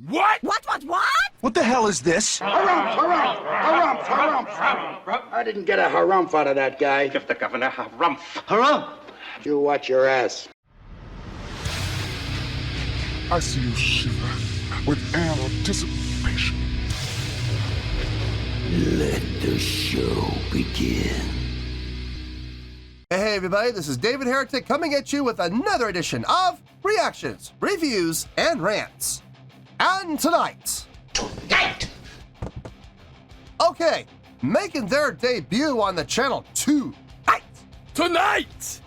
What? What? What the hell is this? Harumph. I didn't get a harumph out of that guy. Give the governor harumph. Harumph! You watch your ass. I see you shiver with anticipation. Let the show begin. Hey everybody, this is David Heretic coming at you with another edition of Reactions, Reviews, and Rants. And tonight... Okay, making their debut on the channel tonight,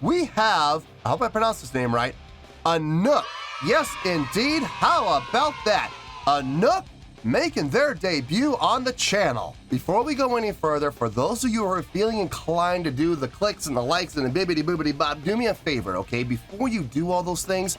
we have, I hope I pronounced his name right, Anouk. Yes, indeed, how about that? Anouk making their debut on the channel. Before we go any further, for those of you who are feeling inclined to do the clicks and the likes and the bibbity boobity bob, do me a favor, okay? Before you do all those things,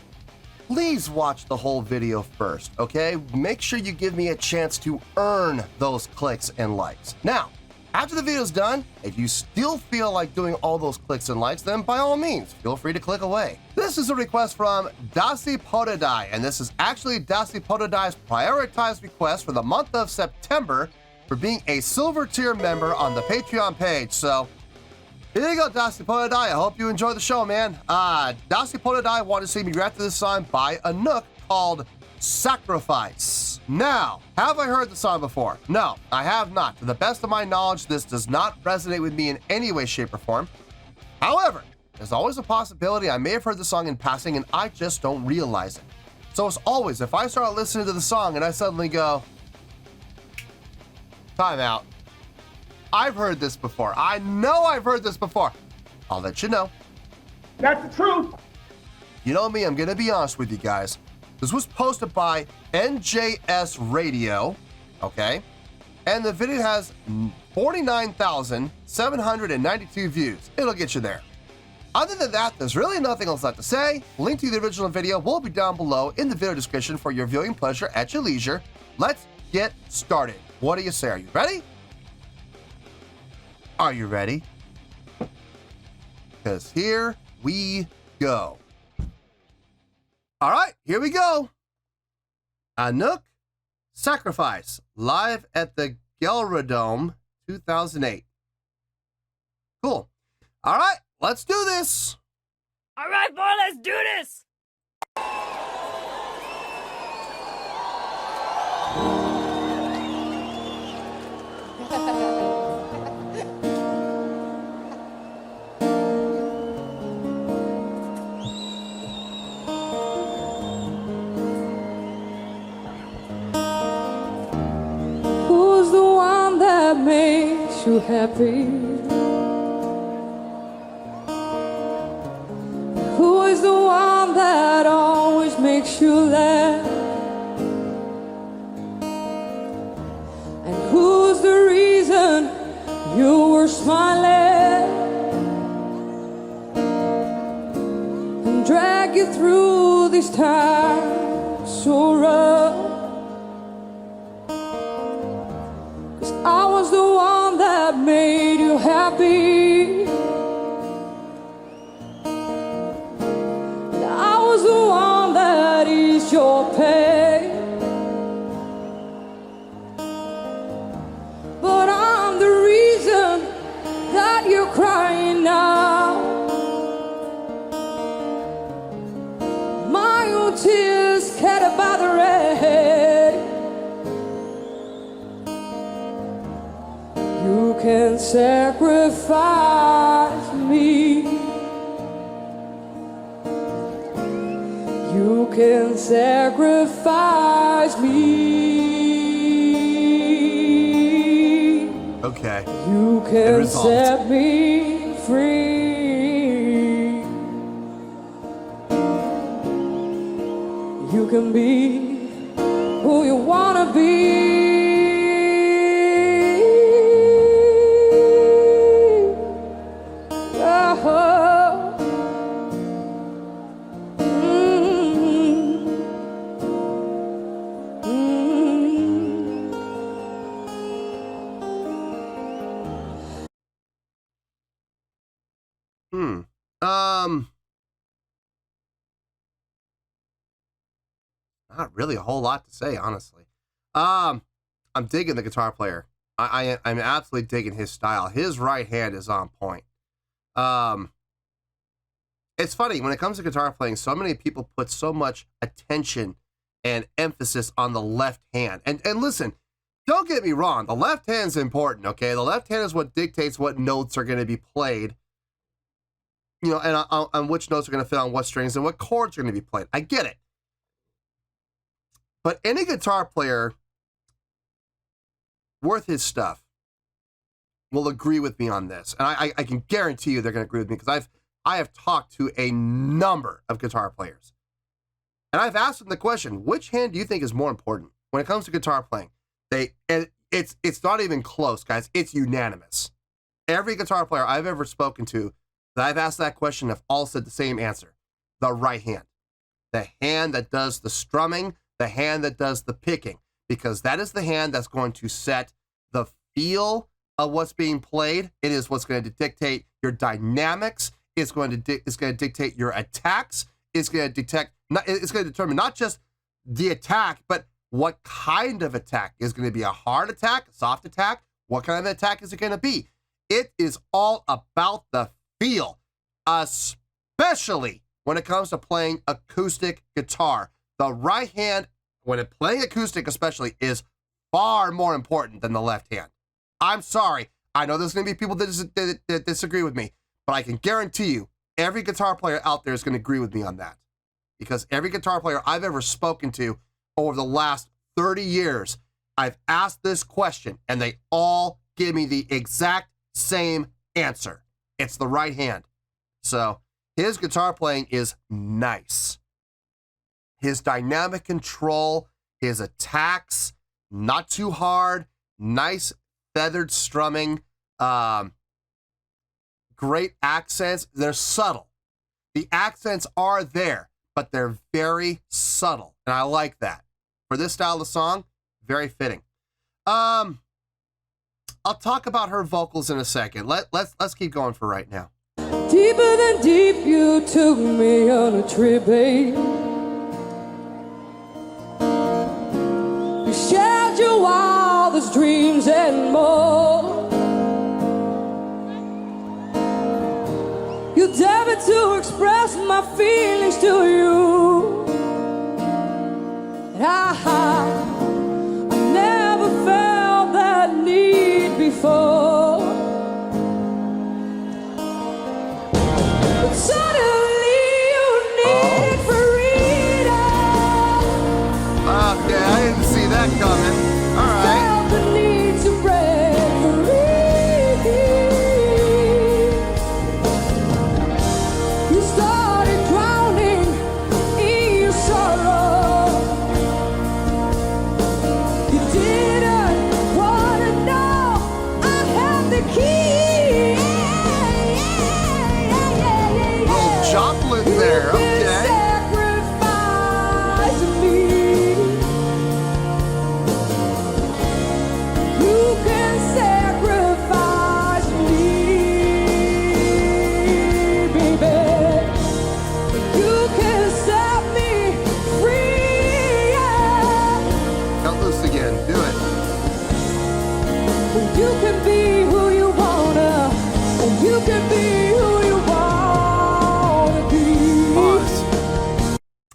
please watch the whole video first, okay? Make sure you give me a chance to earn those clicks and likes. Now, after the video's done, if you still feel like doing all those clicks and likes, then by all means, feel free to click away. This is a request from Dasi Podadai, and this is actually Dasi Podadai's prioritized request for the month of September for being a silver tier member on the Patreon page. So, here you go, Dasi Podadai. I hope you enjoy the show, man. Dasi Podadai wanted to see me react to this song by Anouk called Sacrifice. Now, have I heard the song before? No, I have not. To the best of my knowledge, this does not resonate with me in any way, shape, or form. However, there's always a possibility I may have heard the song in passing and I just don't realize it. So as always, if I start listening to the song and I suddenly go, time out, I've heard this before. I know I've heard this before. I'll let you know. That's the truth. You know me, I'm gonna be honest with you guys. This was posted by NJS Radio, okay? And the video has 49,792 views. It'll get you there. Other than that, there's really nothing else left to say. Link to the original video will be down below in the video description for your viewing pleasure at your leisure. Let's get started. What do you say? Are you ready? Are you ready? Because here we go. All right, here we go. Anouk, Sacrifice, live at the Gelredome 2008. Cool. All right, let's do this. All right, boy, let's do this. Who's the one that makes you happy? Who is the one that always makes you laugh? And who's the reason you were smiling and drag you through these times so rough? I was the one that made you happy, and I was the one that eased your pain. But I'm the reason that you're crying now. My own tears scattered by the rain. You can sacrifice me. You can sacrifice me. Okay. You can set me free. You can be who you wanna be. not really a whole lot to say, honestly. I'm digging the guitar player. I'm absolutely digging his style. His right hand is on point. It's funny, when it comes to guitar playing, so many people put so much attention and emphasis on the left hand. And listen, don't get me wrong, the left hand's important, okay? The left hand is what dictates what notes are going to be played, you know, and on which notes are going to fit on what strings and what chords are going to be played. I get it. But any guitar player worth his stuff will agree with me on this. And I can guarantee you they're going to agree with me, because I have talked to a number of guitar players. And I've asked them the question, which hand do you think is more important when it comes to guitar playing? It's not even close, guys. It's unanimous. Every guitar player I've ever spoken to that I've asked that question have all said the same answer. The right hand. The hand that does the strumming, the hand that does the picking, because that is the hand that's going to set the feel of what's being played. It is what's going to dictate your dynamics. It's going to dictate your attacks. It's going to determine not just the attack, but what kind of attack. Is going to be a hard attack, a soft attack? What kind of attack is it going to be? It is all about the feel, especially when it comes to playing acoustic guitar. The right hand, when playing acoustic especially, is far more important than the left hand. I'm sorry. I know there's going to be people that disagree with me, but I can guarantee you every guitar player out there is going to agree with me on that. Because every guitar player I've ever spoken to over the last 30 years, I've asked this question, and they all give me the exact same answer. It's the right hand. So his guitar playing is nice. His dynamic control, his attacks, not too hard, nice feathered strumming, great accents. They're subtle. The accents are there, but they're very subtle, and I like that. For this style of song, very fitting. I'll talk about her vocals in a second. Let's keep going for right now. Deeper than deep, you took me on a trip, babe. You shared your wildest dreams and more. You dared me to express my feelings to you. And I never felt that need before. But suddenly you need freedom. Okay, I didn't see that coming. All right. Felt the need to break free. You started drowning in your sorrow. You didn't want to know I had the key. Little Joplin there. Okay. Sacrifice me. You can sacrifice me, baby. You can set me free. Cut loose again. Do it. You can be who you wanna, and you can be who you wanna be. Pause.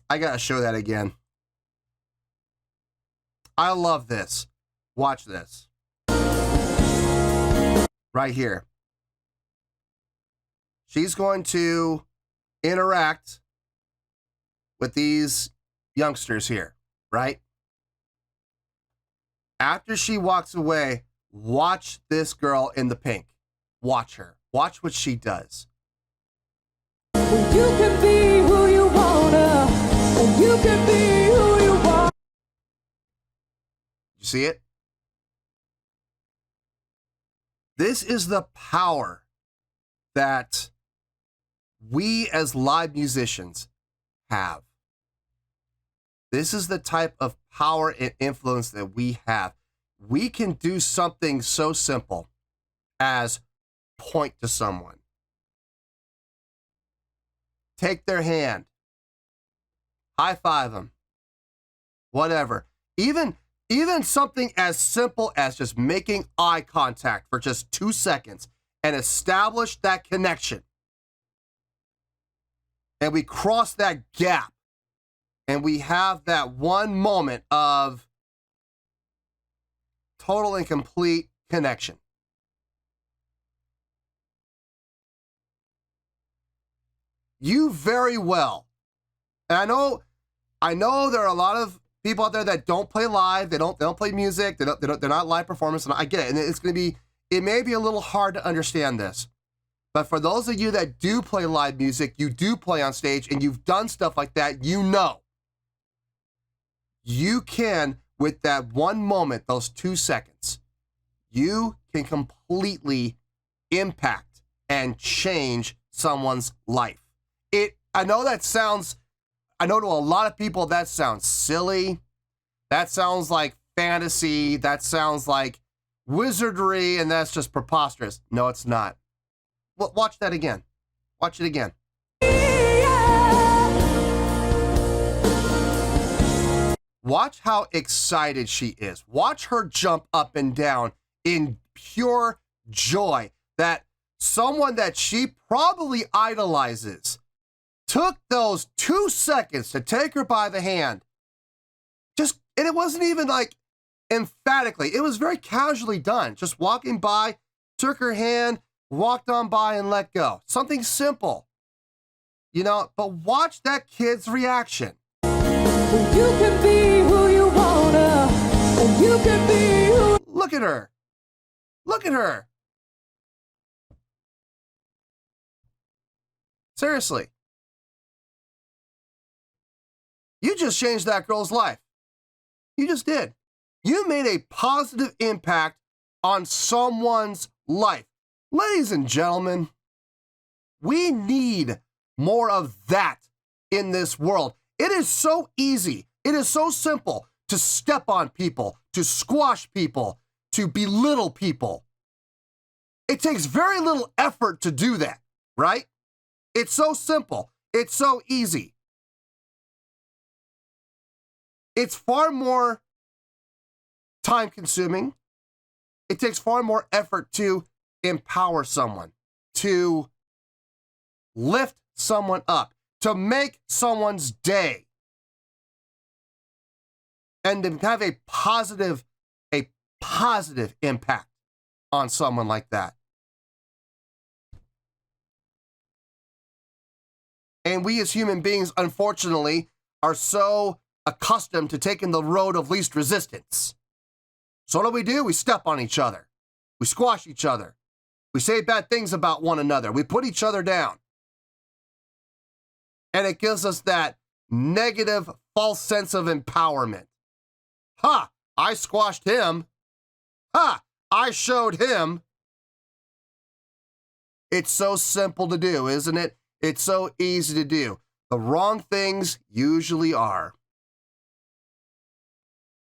I gotta show that again. I love this. Watch this. Right here. She's going to interact with these youngsters here, right? After she walks away, watch this girl in the pink. Watch her. Watch what she does. You can be who you wanna, and you can be who you want. You see it? This is the power that we as live musicians have. This is the type of power and influence that we have. We can do something so simple as point to someone. Take their hand. High five them. whatever. Even something as simple as just making eye contact for just 2 seconds and establish that connection. And we cross that gap and we have that one moment of total and complete connection. You very well, and I know there are a lot of people out there that don't play live, they don't play music, they're not live performance, and I get it, and it may be a little hard to understand this. But for those of you that do play live music, you do play on stage, and you've done stuff like that, you know. You can, with that one moment, those 2 seconds, you can completely impact and change someone's life. I know to a lot of people that sounds silly. That sounds like fantasy. That sounds like wizardry, and that's just preposterous. No, it's not. Watch that again. Watch it again. Watch how excited she is. Watch her jump up and down in pure joy that someone that she probably idolizes took those 2 seconds to take her by the hand. And it wasn't even like emphatically. It was very casually done. Just walking by, took her hand, walked on by and let go. Something simple. You know, but watch that kid's reaction. You can be who you wanna, and you can be who... Look at her. Look at her. Seriously. You just changed that girl's life. You just did. You made a positive impact on someone's life. Ladies and gentlemen, we need more of that in this world. It is so easy. It is so simple to step on people, to squash people, to belittle people. It takes very little effort to do that, right? It's so simple. It's so easy. It's far more time-consuming. It takes far more effort to empower someone, to lift someone up, to make someone's day, and to have a positive impact on someone like that. And we as human beings, unfortunately, are so accustomed to taking the road of least resistance. So what do? We step on each other. We squash each other. We say bad things about one another. We put each other down. And it gives us that negative, false sense of empowerment. Ha! I squashed him. Ha! I showed him. It's so simple to do, isn't it? It's so easy to do. The wrong things usually are.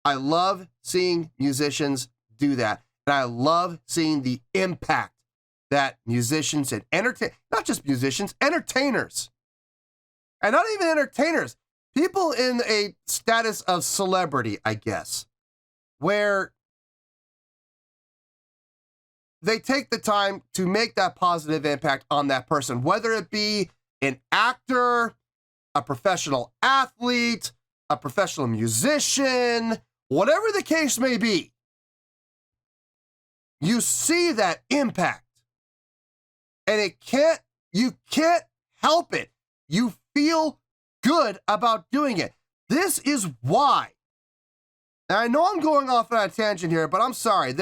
I love seeing musicians do that. And I love seeing the impact that musicians and not just musicians, entertainers. And not even entertainers, people in a status of celebrity, I guess, where they take the time to make that positive impact on that person, whether it be an actor, a professional athlete, a professional musician, whatever the case may be. You see that impact. And you can't help it. You feel good about doing it. This is why. And I know I'm going off on a tangent here, but I'm sorry.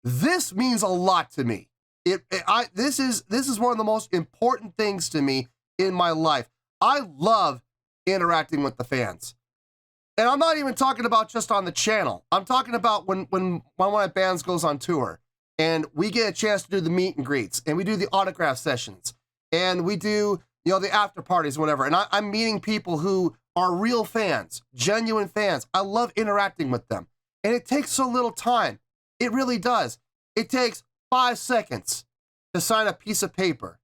This means a lot to me. This is one of the most important things to me in my life. I love interacting with the fans. And I'm not even talking about just on the channel. I'm talking about when one of my bands goes on tour and we get a chance to do the meet and greets and we do the autograph sessions and we do, the after parties, whatever. And I'm meeting people who are real fans, genuine fans. I love interacting with them. And it takes so little time. It really does. It takes 5 seconds to sign a piece of paper.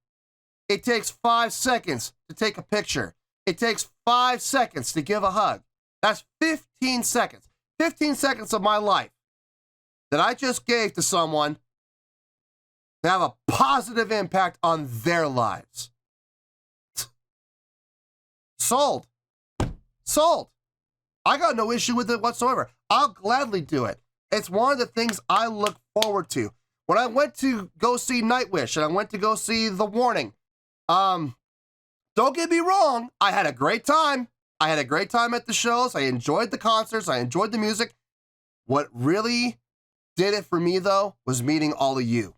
It takes 5 seconds to take a picture. It takes 5 seconds to give a hug. That's 15 seconds. 15 seconds of my life that I just gave to someone to have a positive impact on their lives. Sold. Sold. I got no issue with it whatsoever. I'll gladly do it. It's one of the things I look forward to. When I went to go see Nightwish and I went to go see The Warning, don't get me wrong, I had a great time. I had a great time at the shows. I enjoyed the concerts. I enjoyed the music. What really did it for me, though, was meeting all of you.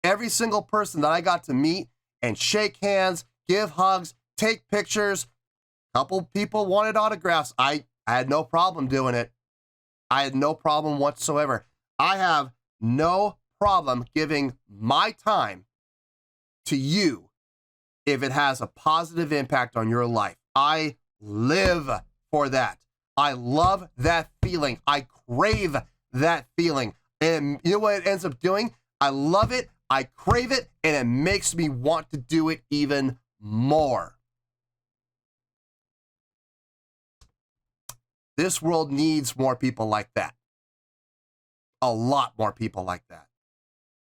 Every single person that I got to meet and shake hands, give hugs, take pictures. A couple people wanted autographs. I had no problem doing it. I had no problem whatsoever. I have no problem giving my time to you if it has a positive impact on your life. I live for that. I love that feeling. I crave that feeling. And you know what it ends up doing? I love it, I crave it, and it makes me want to do it even more. This world needs more people like that. A lot more people like that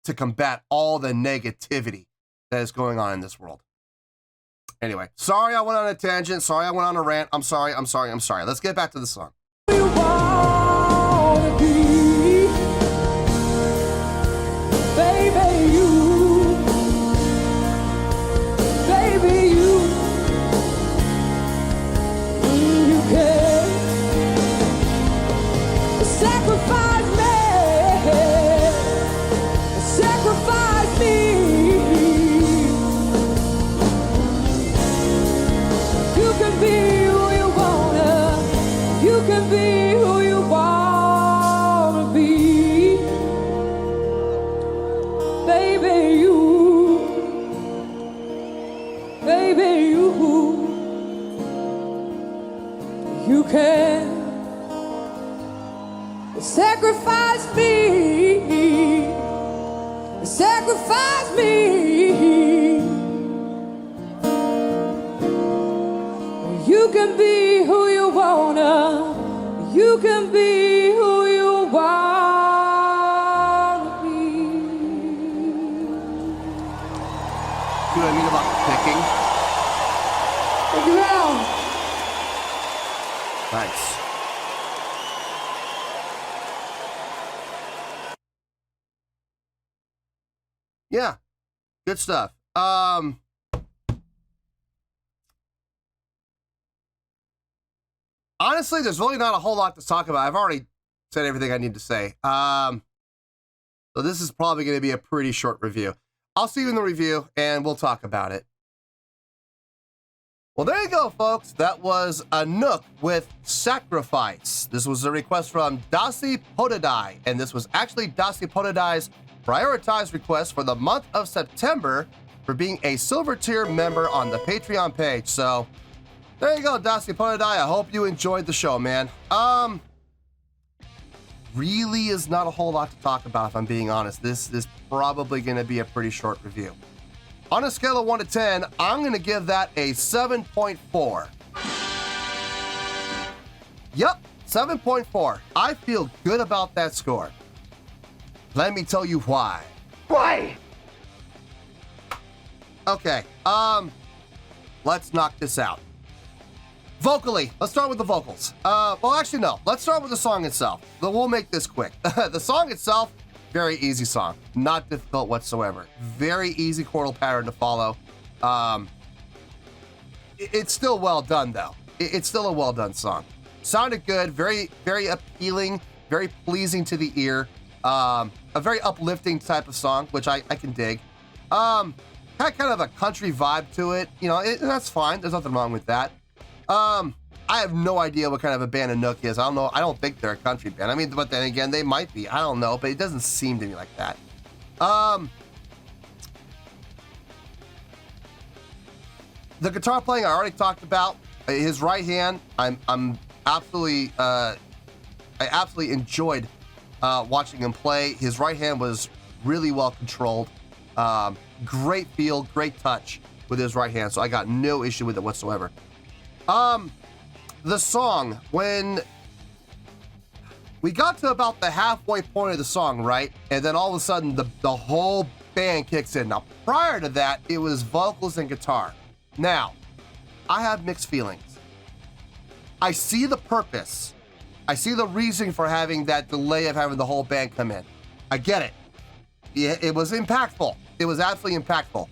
to combat all the negativity that is going on in this world. Anyway, sorry I went on a tangent. Sorry I went on a rant. I'm sorry. Let's get back to the song. You wanna be, baby, you can sacrifice me. You can be who you wanna. You can be who you wanna be. Baby, you can sacrifice me. Sacrifice me. You can be who you wanna. You can be who you wanna be. See what I mean about the picking? Thank you, Val. Nice. Yeah, good stuff. Honestly, there's really not a whole lot to talk about. I've already said everything I need to say. So this is probably going to be a pretty short review. I'll see you in the review, and we'll talk about it. Well, there you go, folks. That was Anouk with Sacrifice. This was a request from Dasi Podadai, and this was actually Dasi Podadai's prioritized request for the month of September for being a silver tier member on the Patreon page. So there you go, Dasi Podadai. I hope you enjoyed the show, man. Really is not a whole lot to talk about, if I'm being honest. This is probably going to be a pretty short review. On a scale of 1 to 10, I'm going to give that a 7.4. Yep, 7.4. I feel good about that score. Let me tell you why. Why? Okay, let's knock this out. Vocally, let's start with the vocals. Well, actually, no. Let's start with the song itself. We'll make this quick. The song itself, very easy song. Not difficult whatsoever. Very easy chordal pattern to follow. It's still well done, though. It's still a well done song. Sounded good. Very, very appealing. Very pleasing to the ear. A very uplifting type of song, which I can dig. Had kind of a country vibe to it. You know, that's fine. There's nothing wrong with that. I have no idea what kind of a band Anouk is. I don't know. I don't think they're a country band. I mean, but then again, they might be. I don't know, but it doesn't seem to me like that. The guitar playing I already talked about. His right hand, I absolutely enjoyed watching him play. His right hand was really well controlled. Great feel, great touch with his right hand. So I got no issue with it whatsoever. the song, when we got to about the halfway point of the song, right? And then all of a sudden the whole band kicks in. Now, prior to that, it was vocals and guitar. Now, I have mixed feelings. I see the purpose. I see the reason for having that delay of having the whole band come in. I get it. It was impactful. It was absolutely impactful.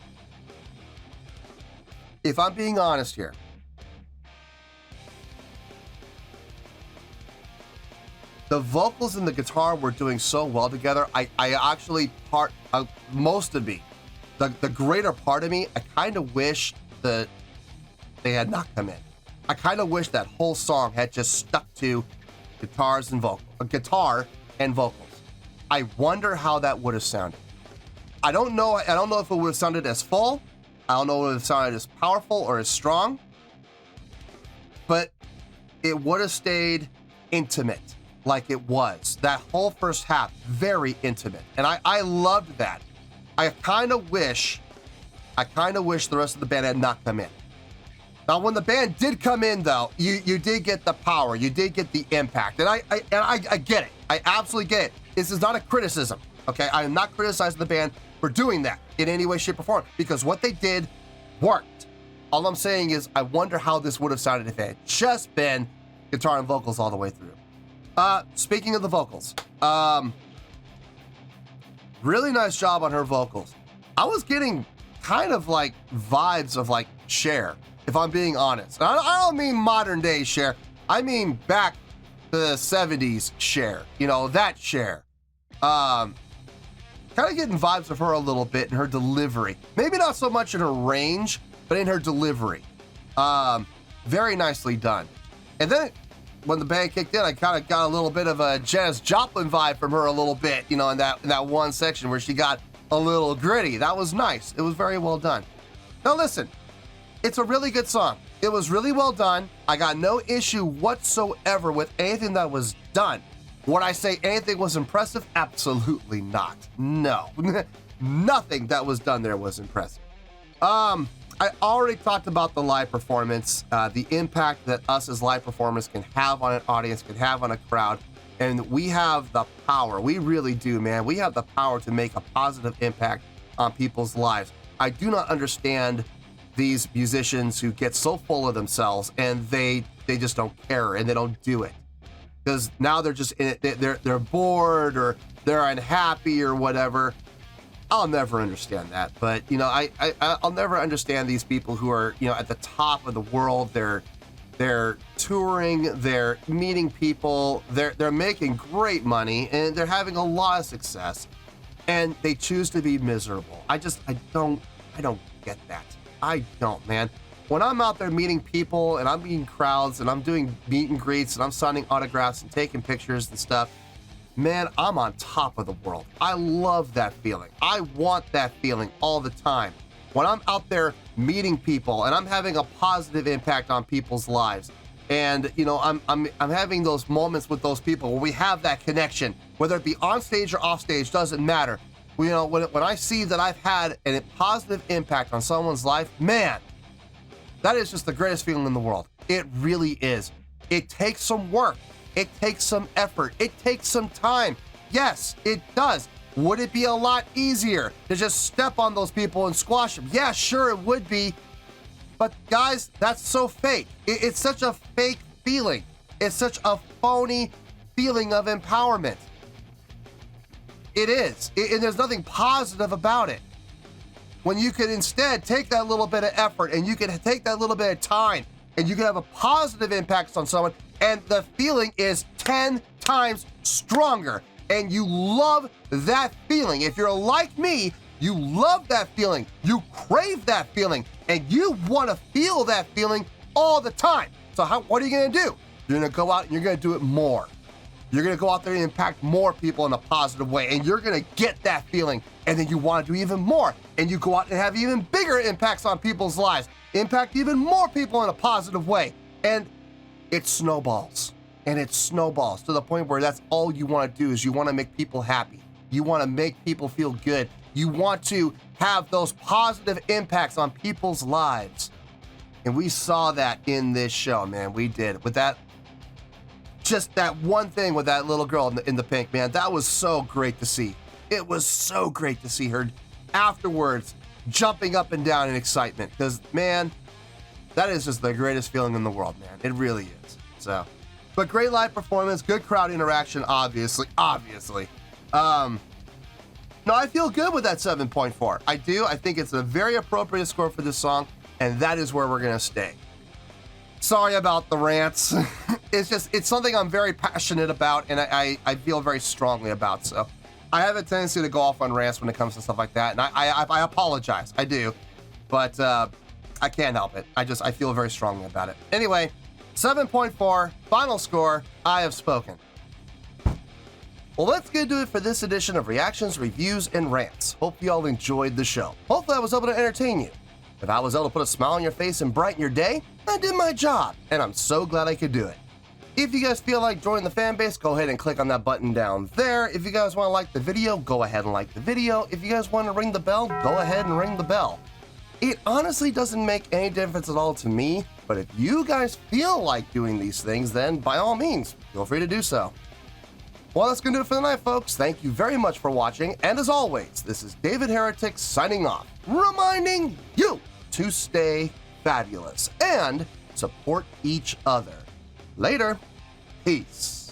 If I'm being honest here, the vocals and the guitar were doing so well together. I actually, most of me, the greater part of me, I kind of wish that they had not come in. I kind of wish that whole song had just stuck to guitar and vocals. I wonder how that would have sounded. I don't know if it would have sounded as full. I don't know if it would have sounded as powerful or as strong. But it would have stayed intimate like it was. That whole first half, very intimate. And I loved that. I kind of wish the rest of the band had not come in. Now, when the band did come in, though, you did get the power, you did get the impact, and I get it. I absolutely get it. This is not a criticism, okay? I am not criticizing the band for doing that in any way, shape, or form, because what they did worked. All I'm saying is, I wonder how this would have sounded if it had just been guitar and vocals all the way through. Speaking of the vocals, really nice job on her vocals. I was getting kind of like vibes of like Cher, if I'm being honest. I don't mean modern day Cher. I mean back to the 70s Cher. You know, that Cher. Kind of getting vibes of her a little bit in her delivery. Maybe not so much in her range, but in her delivery. Very nicely done. And then when the band kicked in, I kind of got a little bit of a Janis Joplin vibe from her a little bit, you know, in that one section where she got a little gritty. That was nice. It was very well done. Now listen, it's a really good song. It was really well done. I got no issue whatsoever with anything that was done. Would I say anything was impressive? Absolutely not. No. Nothing that was done there was impressive. I already talked about the live performance, the impact that us as live performers can have on an audience, can have on a crowd, and we have the power. We really do, man. We have the power to make a positive impact on people's lives. I do not understand these musicians who get so full of themselves and they just don't care and they don't do it. Because now they're just in it, they're bored or they're unhappy or whatever. I'll never understand that. But, you know, I'll never understand these people who are, you know, at the top of the world. They're touring, they're meeting people, they're making great money, and they're having a lot of success, and they choose to be miserable. I don't get that. I don't, man. When I'm out there meeting people and I'm meeting crowds and I'm doing meet and greets and I'm signing autographs and taking pictures and stuff, man, I'm on top of the world. I love that feeling. I want that feeling all the time. When I'm out there meeting people and I'm having a positive impact on people's lives, and you know, I'm having those moments with those people where we have that connection, whether it be on stage or off stage, doesn't matter. You know, when I see that I've had a positive impact on someone's life, man, that is just the greatest feeling in the world. It really is. It takes some work. It takes some effort. It takes some time. Yes, it does. Would it be a lot easier to just step on those people and squash them? Yeah, sure it would be. But guys, that's so fake. It's such a fake feeling. It's such a phony feeling of empowerment. It is. And there's nothing positive about it. When you could instead take that little bit of effort and you can take that little bit of time and you can have a positive impact on someone, and the feeling is 10 times stronger. And you love that feeling. If you're like me, you love that feeling. You crave that feeling. And you want to feel that feeling all the time. So what are you going to do? You're going to go out and you're going to do it more. You're going to go out there and impact more people in a positive way. And you're going to get that feeling. And then you want to do even more. And you go out and have even bigger impacts on people's lives. Impact even more people in a positive way. And it snowballs. And it snowballs to the point where that's all you want to do is you want to make people happy. You want to make people feel good. You want to have those positive impacts on people's lives. And we saw that in this show, man. We did. With that, just that one thing with that little girl in the pink, man, that was so great to see. It was so great to see her afterwards jumping up and down in excitement. Because, man, that is just the greatest feeling in the world, man. It really is. So, but great live performance, good crowd interaction, obviously. No, I feel good with that 7.4. I do. I think it's a very appropriate score for this song, and that is where we're going to stay. Sorry about the rants. It's something I'm very passionate about, and I feel very strongly about. So I have a tendency to go off on rants when it comes to stuff like that, and I apologize. I do. But I can't help it. I feel very strongly about it. Anyway, 7.4, final score, I have spoken. Well, let's get to it for this edition of Reactions, Reviews, and Rants. Hope you all enjoyed the show. Hopefully I was able to entertain you. If I was able to put a smile on your face and brighten your day, I did my job, and I'm so glad I could do it. If you guys feel like joining the fan base, go ahead and click on that button down there. If you guys want to like the video, go ahead and like the video. If you guys want to ring the bell, go ahead and ring the bell. It honestly doesn't make any difference at all to me, but if you guys feel like doing these things, then by all means, feel free to do so. Well, that's going to do it for the night, folks. Thank you very much for watching, and as always, this is David Heretic signing off, reminding you to stay fabulous and support each other. Later. Peace.